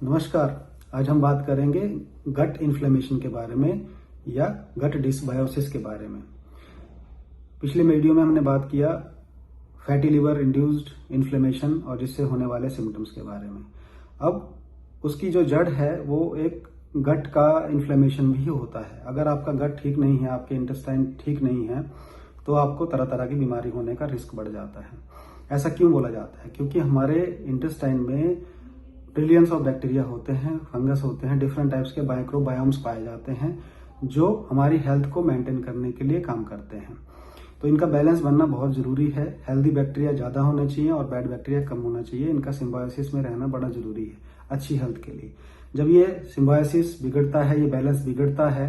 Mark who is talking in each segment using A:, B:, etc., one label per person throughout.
A: नमस्कार। आज हम बात करेंगे गट इन्फ्लेमेशन के बारे में या गट डिसबायोसिस के बारे में। पिछले वीडियो में हमने बात किया फैटी लिवर इंड्यूस्ड इन्फ्लेमेशन और जिससे होने वाले सिम्टम्स के बारे में। अब उसकी जो जड़ है वो एक गट का इन्फ्लेमेशन भी होता है। अगर आपका गट ठीक नहीं है, आपके इंटेस्टाइन ठीक नहीं है, तो आपको तरह तरह की बीमारी होने का रिस्क बढ़ जाता है। ऐसा क्यों बोला जाता है? क्योंकि हमारे इंटेस्टाइन में ट्रिलियंस ऑफ बैक्टीरिया होते हैं, फंगस होते हैं, डिफरेंट टाइप्स के माइक्रोबायोम्स पाए जाते हैं जो हमारी हेल्थ को मेंटेन करने के लिए काम करते हैं। तो इनका बैलेंस बनना बहुत जरूरी है। हेल्दी बैक्टीरिया ज्यादा होना चाहिए और बैड बैक्टीरिया कम होना चाहिए। इनका सिम्बायोसिस में रहना बड़ा जरूरी है अच्छी हेल्थ के लिए। जब ये सिम्बायोसिस बिगड़ता है, ये बैलेंस बिगड़ता है,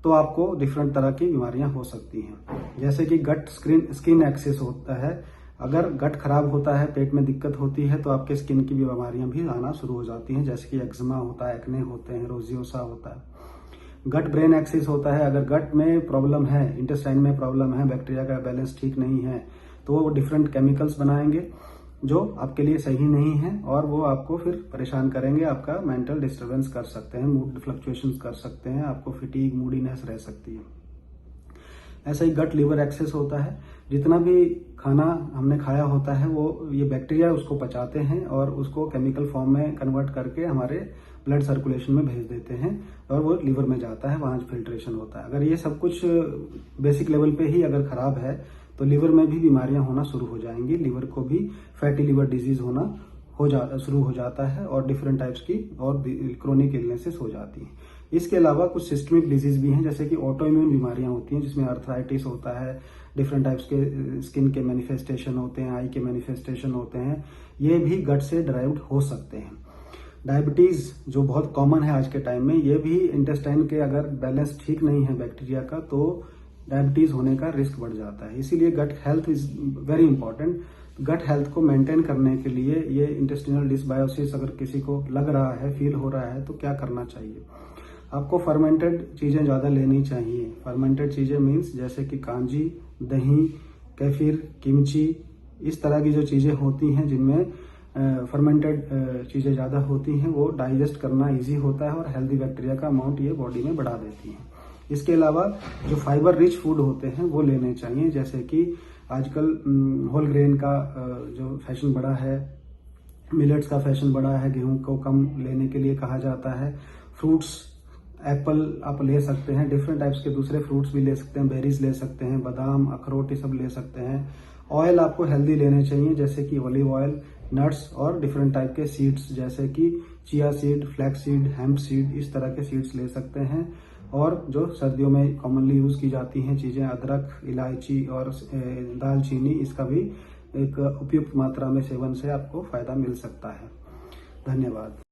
A: तो आपको डिफरेंट तरह की बीमारियां हो सकती हैं। जैसे कि गट स्किन एक्सेस होता है। अगर गट खराब होता है, पेट में दिक्कत होती है, तो आपके स्किन की बीमारियां भी आना शुरू हो जाती हैं, जैसे कि एक्जिमा होता है, एक्ने होते हैं, रोजियोसा होता है। गट ब्रेन एक्सिस होता है। अगर गट में प्रॉब्लम है, इंटेस्टाइन में प्रॉब्लम है, बैक्टीरिया का बैलेंस ठीक नहीं है, तो वो डिफरेंट केमिकल्स बनाएंगे जो आपके लिए सही नहीं है और वो आपको फिर परेशान करेंगे। आपका मेंटल डिस्टर्बेंस कर सकते हैं, मूड फ्लक्चुएशंस कर सकते हैं, आपको फिटीग, मूडीनेस रह सकती है। ऐसा ही गट लिवर एक्सेस होता है। जितना भी खाना हमने खाया होता है वो ये बैक्टीरिया उसको पचाते हैं और उसको केमिकल फॉर्म में कन्वर्ट करके हमारे ब्लड सर्कुलेशन में भेज देते हैं और वो लिवर में जाता है, वहां फिल्ट्रेशन होता है। अगर ये सब कुछ बेसिक लेवल पे ही अगर खराब है तो लिवर में भी बीमारियां होना शुरू हो जाएंगी। लिवर को भी फैटी लिवर डिजीज होना शुरू हो जाता है और डिफरेंट टाइप्स की और क्रोनिक इलनेसेस हो जाती हैं। इसके अलावा कुछ सिस्टमिक डिजीज भी हैं, जैसे कि ऑटो इम्यून बीमारियां होती हैं जिसमें अर्थराइटिस होता है, डिफरेंट टाइप्स के स्किन के मैनिफेस्टेशन होते हैं, आई के मैनिफेस्टेशन होते हैं। ये भी गट से ड्राइव्ड हो सकते हैं। डायबिटीज जो बहुत कॉमन है आज के टाइम में, ये भी इंटेस्टाइन के अगर बैलेंस ठीक नहीं है बैक्टीरिया का, तो डायबिटीज होने का रिस्क बढ़ जाता है। इसीलिए gut health is very important. Gut health को मेंटेन करने के लिए ये इंटेस्टिनल डिसबायोसिस अगर किसी को लग रहा है, फील हो रहा है, तो क्या करना चाहिए? आपको फर्मेंटेड चीजें ज्यादा लेनी चाहिए। फर्मेंटेड चीजें मीन्स जैसे कि कांजी, दही, केफिर, किमची, इस तरह की जो चीजें होती हैं जिनमें फर्मेंटेड चीजें ज्यादा होती हैं, वो डाइजेस्ट करना इजी होता है और हेल्दी बैक्टीरिया का अमाउंट ये बॉडी में बढ़ा देती हैं। इसके अलावा जो फाइबर रिच फूड होते हैं वो लेने चाहिए, जैसे कि आजकल होल ग्रेन का जो फैशन बढ़ा है, मिलेट्स का फैशन बढ़ा है, गेहूं को कम लेने के लिए कहा जाता है। फ्रूट्स, एप्पल आप ले सकते हैं, डिफरेंट टाइप्स के दूसरे फ्रूट्स भी ले सकते हैं, बेरीज ले सकते हैं, बादाम, अखरोट ये सब ले सकते हैं। ऑयल आपको हेल्दी लेने चाहिए, जैसे कि ऑलिव ऑयल, नट्स और डिफरेंट टाइप के सीड्स जैसे कि chia seed, flax seed, hemp seed, इस तरह के सीड्स ले सकते हैं। और जो सर्दियों में कॉमनली यूज की जाती हैं चीजें, अदरक, इलायची और दालचीनी, इसका भी एक उपयुक्त मात्रा में सेवन से आपको फायदा मिल सकता है। धन्यवाद।